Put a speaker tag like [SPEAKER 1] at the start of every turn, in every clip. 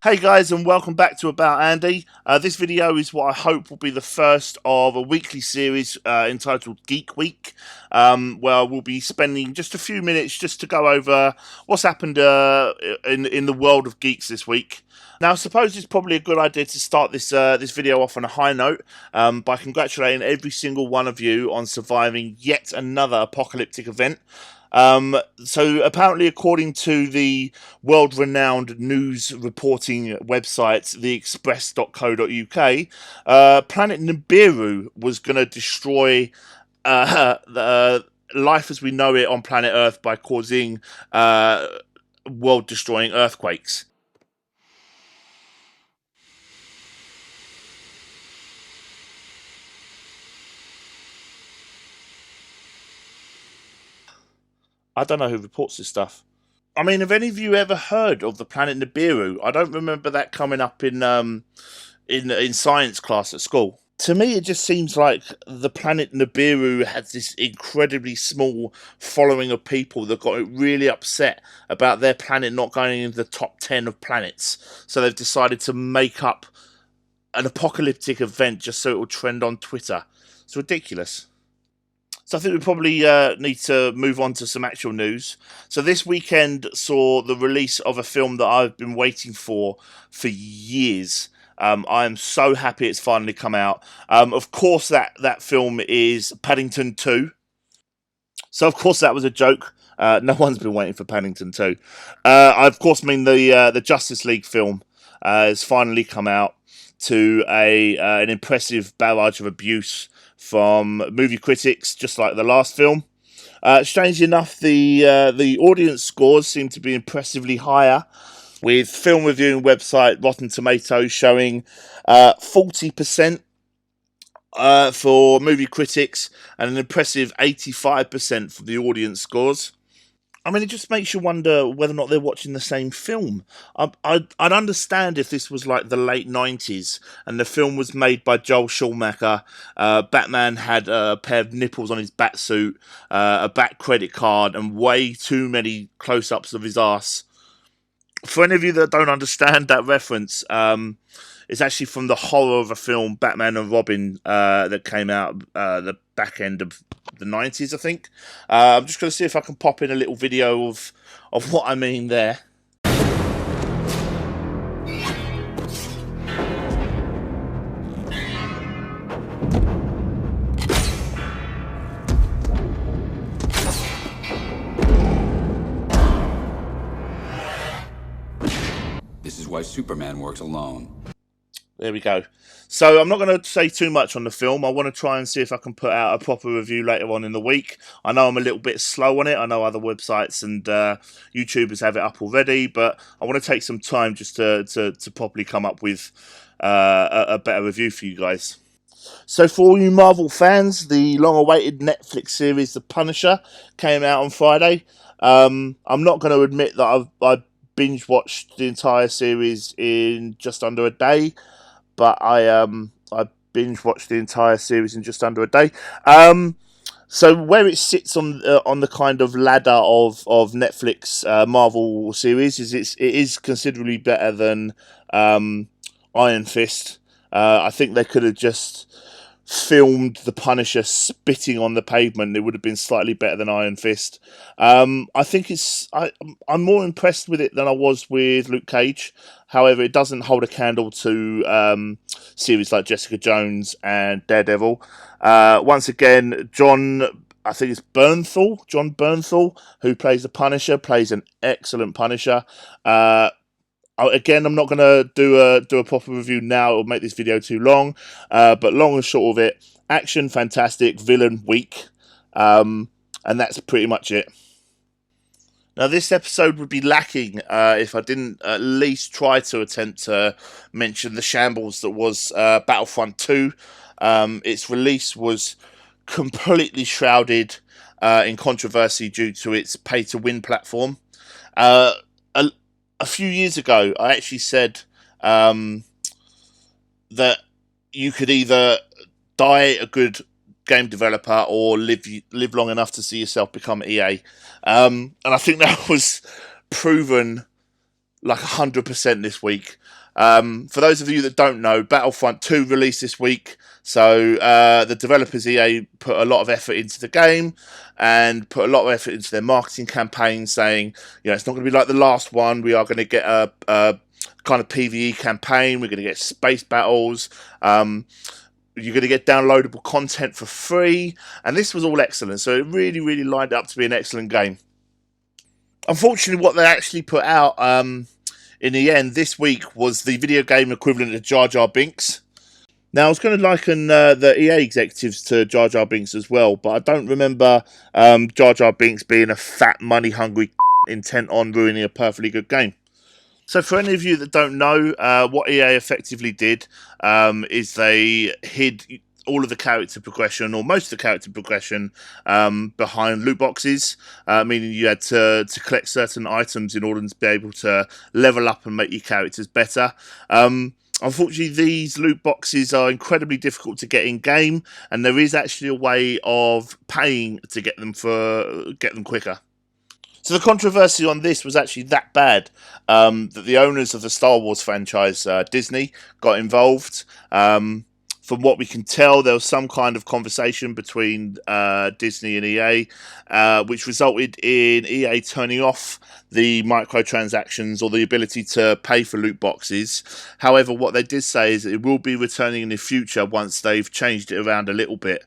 [SPEAKER 1] Hey guys, and welcome back to About Andy. This video is what I hope will be the first of a weekly series entitled Geek Week, where we'll be spending just a few minutes just to go over what's happened in the world of geeks this week. Now, I suppose it's probably a good idea to start this video off on a high note by congratulating every single one of you on surviving yet another apocalyptic event. So apparently, according to the world-renowned news reporting website, theexpress.co.uk, planet Nibiru was going to destroy the life as we know it on planet Earth by causing world-destroying earthquakes. I don't know who reports this stuff. I mean, have any of you ever heard of the planet Nibiru? I don't remember that coming up in science class at school. To me, it just seems like the planet Nibiru has this incredibly small following of people that got really upset about their planet not going into the top 10 of planets. So they've decided to make up an apocalyptic event just so it will trend on Twitter. It's ridiculous. So I think we probably need to move on to some actual news. So this weekend saw the release of a film that I've been waiting for years. I am so happy it's finally come out. Of course, that film is Paddington 2. So of course that was a joke. No one's been waiting for Paddington 2. I of course mean the Justice League film has finally come out to an impressive barrage of abuse from movie critics, just like the last film. Strangely enough, the audience scores seem to be impressively higher, with film reviewing website Rotten Tomatoes showing 40% for movie critics and an impressive 85% for the audience scores. I mean, it just makes you wonder whether or not they're watching the same film. I'd understand if this was like the late 90s and the film was made by Joel Schumacher. Batman had a pair of nipples on his batsuit, a Bat credit card, and way too many close-ups of his ass. For any of you that don't understand that reference, it's actually from the horror of a film, Batman and Robin, that came out the back end of the 90s, I think. I'm just going to see if I can pop in a little video of what I mean there.
[SPEAKER 2] This is why Superman works alone.
[SPEAKER 1] There we go. So I'm not going to say too much on the film. I want to try and see if I can put out a proper review later on in the week. I know I'm a little bit slow on it. I know other websites and YouTubers have it up already, but I want to take some time just to properly come up with a better review for you guys. So for all you Marvel fans, the long-awaited Netflix series The Punisher came out on Friday. I'm not going to admit that I binge-watched the entire series in just under a day, but I binge-watched the entire series in just under a day. So where it sits on the kind of ladder of Netflix Marvel series is it is considerably better than Iron Fist. I think they could have just filmed the Punisher spitting on the pavement. It would have been slightly better than Iron Fist. I think I'm more impressed with it than I was with Luke Cage. However, it doesn't hold a candle to series like Jessica Jones and Daredevil. Once again, John Bernthal, who plays the Punisher, plays an excellent Punisher. Again, I'm not going to do a proper review now. It'll make this video too long. But long and short of it, action fantastic, villain weak. And that's pretty much it. Now, this episode would be lacking if I didn't at least try to attempt to mention the shambles that was Battlefront 2. Its release was completely shrouded in controversy due to its pay-to-win platform. A few years ago, I actually said that you could either die a good game developer or live long enough to see yourself become EA. And I think that was proven like 100% this week. For those of you that don't know, Battlefront 2 released this week. So the developers EA put a lot of effort into the game and put a lot of effort into their marketing campaign, saying, it's not going to be like the last one. We are going to get a kind of PvE campaign. We're going to get space battles. You're going to get downloadable content for free. And this was all excellent. So it really, really lined up to be an excellent game. Unfortunately, what they actually put out in the end this week was the video game equivalent of Jar Jar Binks. Now, I was going to liken the EA executives to Jar Jar Binks as well, but I don't remember Jar Jar Binks being a fat, money-hungry intent on ruining a perfectly good game. So for any of you that don't know, what EA effectively did is they hid all of the character progression, or most of the character progression, behind loot boxes, meaning you had to collect certain items in order to be able to level up and make your characters better. Unfortunately, these loot boxes are incredibly difficult to get in game, and there is actually a way of paying to get them quicker. So the controversy on this was actually that bad that the owners of the Star Wars franchise, Disney, got involved. From what we can tell, there was some kind of conversation between Disney and EA, which resulted in EA turning off the microtransactions or the ability to pay for loot boxes. However, what they did say is that it will be returning in the future once they've changed it around a little bit.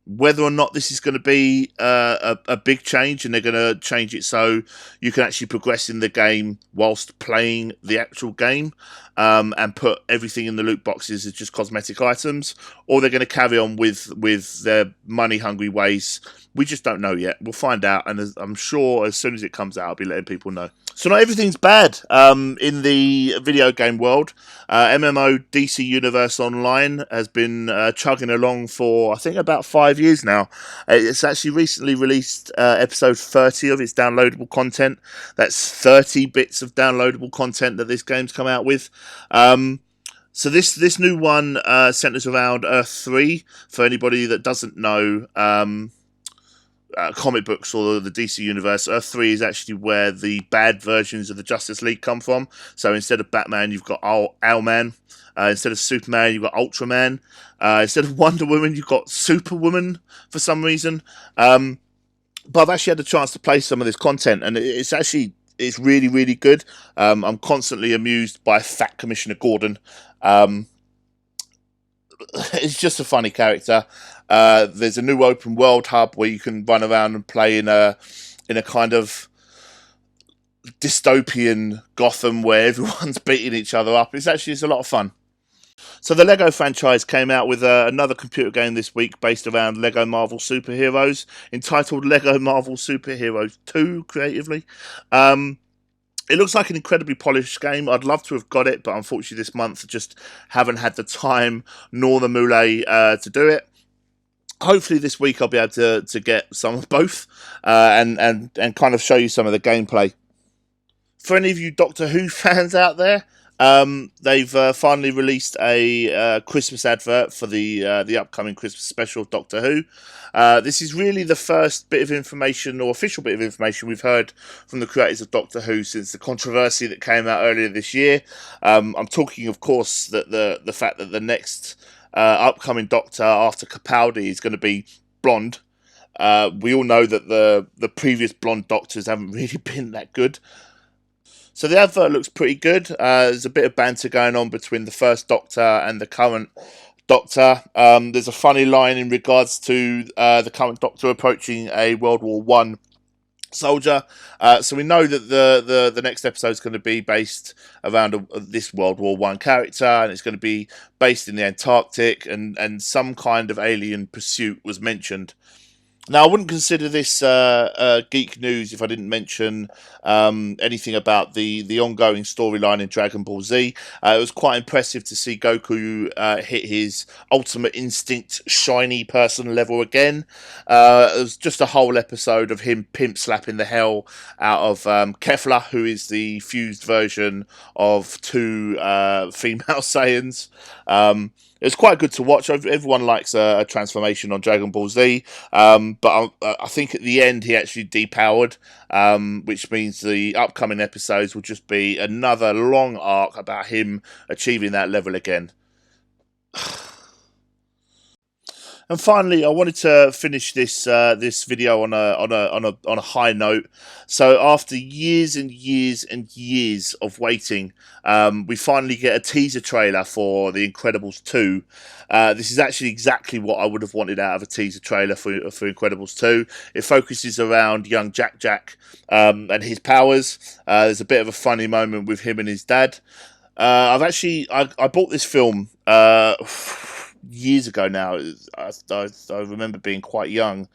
[SPEAKER 1] Whether or not this is going to be a big change, and they're going to change it so you can actually progress in the game whilst playing the actual game, and put everything in the loot boxes as just cosmetic items, or they're going to carry on with their money-hungry ways, we just don't know yet. We'll find out, and I'm sure as soon as it comes out, I'll be letting people know. So not everything's bad in the video game world. MMO DC Universe Online has been chugging along for, I think, about 5 years now. It's actually recently released episode 30 of its downloadable content. That's 30 bits of downloadable content that this game's come out with. So this new one centers around Earth 3. For anybody that doesn't know comic books or the DC Universe, Earth 3 is actually where the bad versions of the Justice League come from. So instead of Batman, you've got Owlman. Instead of Superman, you've got Ultraman. Instead of Wonder Woman, you've got Superwoman for some reason. But I've actually had the chance to play some of this content, and it's really, really good. I'm constantly amused by Fat Commissioner Gordon. It's just a funny character. There's a new open world hub where you can run around and play in a kind of dystopian Gotham where everyone's beating each other up. It's a lot of fun. So the Lego franchise came out with another computer game this week based around Lego Marvel Superheroes, entitled Lego Marvel Superheroes 2, creatively. It looks like an incredibly polished game. I'd love to have got it, but unfortunately this month I just haven't had the time nor the muley to do it. Hopefully this week I'll be able to get some of both and kind of show you some of the gameplay. For any of you Doctor Who fans out there, they've finally released a Christmas advert for the upcoming Christmas special of Doctor Who. This is really the first bit of information, or official bit of information, we've heard from the creators of Doctor Who since the controversy that came out earlier this year. I'm talking, of course, that the fact that the next upcoming Doctor after Capaldi is going to be blonde. We all know that the previous blonde Doctors haven't really been that good. So the advert looks pretty good. There's a bit of banter going on between the first Doctor and the current Doctor. There's a funny line in regards to the current Doctor approaching a World War I soldier. So we know that the next episode is going to be based around this World War I character, and it's going to be based in the Antarctic, and some kind of alien pursuit was mentioned. Now, I wouldn't consider this geek news if I didn't mention anything about the ongoing storyline in Dragon Ball Z. It was quite impressive to see Goku hit his Ultimate Instinct shiny person level again. It was just a whole episode of him pimp slapping the hell out of Kefla, who is the fused version of two female Saiyans. It's quite good to watch. Everyone likes a transformation on Dragon Ball Z, but I think at the end he actually depowered, which means the upcoming episodes will just be another long arc about him achieving that level again. And finally, I wanted to finish this video on a high note. So after years and years and years of waiting, we finally get a teaser trailer for The Incredibles 2. This is actually exactly what I would have wanted out of a teaser trailer for Incredibles 2. It focuses around young Jack and his powers. There's a bit of a funny moment with him and his dad. I bought this film years ago now. I remember being quite young,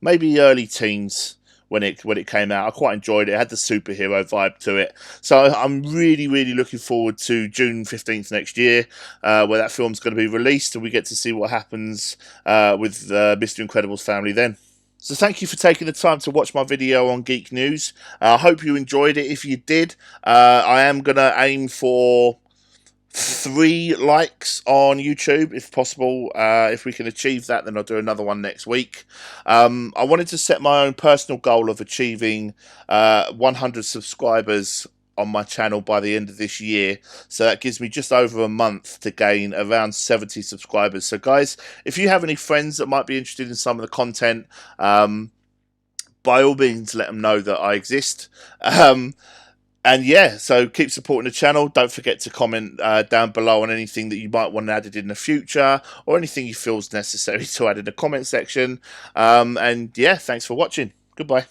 [SPEAKER 1] maybe early teens when it came out. I quite enjoyed it. It had the superhero vibe to it. So I'm really looking forward to June 15th next year, where that film's going to be released, and we get to see what happens with Mr. Incredible's family then. So thank you for taking the time to watch my video on Geek News. I hope you enjoyed it. If you did, I am going to aim for 3 likes on YouTube, if possible. If we can achieve that, then I'll do another one next week. I wanted to set my own personal goal of achieving 100 subscribers on my channel by the end of this year. So that gives me just over a month to gain around 70 subscribers. So guys, if you have any friends that might be interested in some of the content, by all means, let them know that I exist. And yeah, so keep supporting the channel. Don't forget to comment down below on anything that you might want added in the future, or anything you feel is necessary to add in the comment section. And yeah, thanks for watching. Goodbye.